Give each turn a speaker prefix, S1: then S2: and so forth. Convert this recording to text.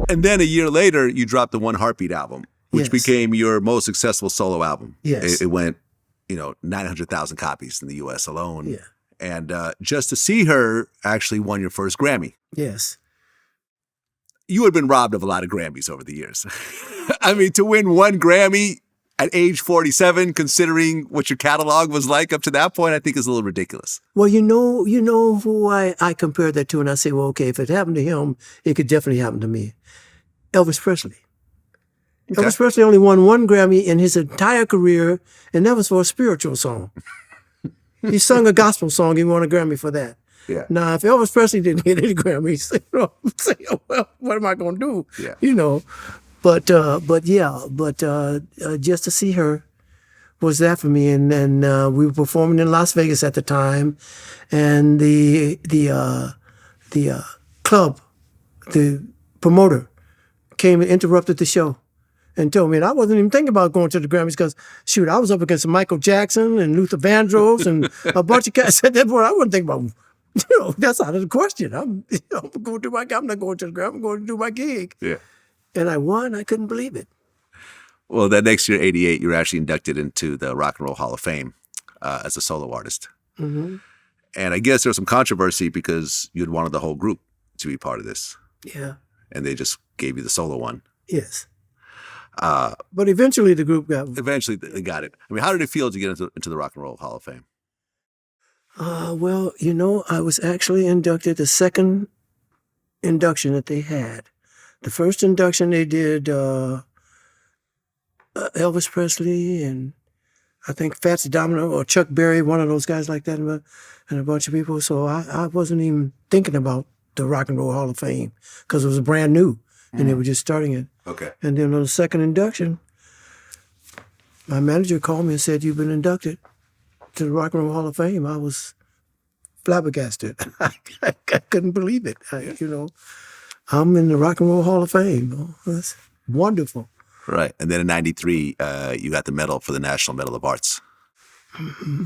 S1: And then a year later, you dropped the One Heartbeat album, which became your most successful solo album.
S2: Yes.
S1: It went, 900,000 copies in the U.S. alone.
S2: Yeah.
S1: And Just to See Her actually won your first Grammy.
S2: Yes.
S1: You had been robbed of a lot of Grammys over the years. I mean, to win one Grammy at age 47, considering what your catalog was like up to that point, I think is a little ridiculous.
S2: Well, you know who I compared that to, and I say, well, okay, if it happened to him, it could definitely happen to me. Elvis Presley. Okay. Elvis Presley only won one Grammy in his entire career, and that was for a spiritual song. He sung a gospel song. He won a Grammy for that.
S1: Yeah.
S2: Now, if Elvis Presley didn't get any Grammys, I'm saying, well, what am I going to do?
S1: Yeah.
S2: But Just to See Her was that for me. And we were performing in Las Vegas at the time, and the club, the promoter, came and interrupted the show and told me, and I wasn't even thinking about going to the Grammys because, shoot, I was up against Michael Jackson and Luther Vandross and a bunch of guys. At that point, I wasn't thinking about, that's out of the question. I'm going to do I'm not going to the Grammy. I'm going to do my gig.
S1: Yeah.
S2: And I won. I couldn't believe it.
S1: Well, that next year, 88, you were actually inducted into the Rock and Roll Hall of Fame as a solo artist.
S2: Mm-hmm. And
S1: I guess there was some controversy because you'd wanted the whole group to be part of this.
S2: Yeah.
S1: And they just gave you the solo one.
S2: Yes. But eventually the group got...
S1: Eventually they got it. I mean, how did it feel to get into the Rock and Roll Hall of Fame?
S2: Well, I was actually inducted the second induction that they had. The first induction they did Elvis Presley and I think Fats Domino or Chuck Berry, one of those guys like that, and a bunch of people. So I wasn't even thinking about the Rock and Roll Hall of Fame because it was brand new and they were just starting it.
S1: Okay.
S2: And then on the second induction, my manager called me and said, "You've been inducted to the Rock and Roll Hall of Fame." I was flabbergasted. I couldn't believe it. I'm in the Rock and Roll Hall of Fame. Oh, that's wonderful.
S1: Right. And then in 93, you got the medal for the National Medal of Arts.
S2: Mm-hmm.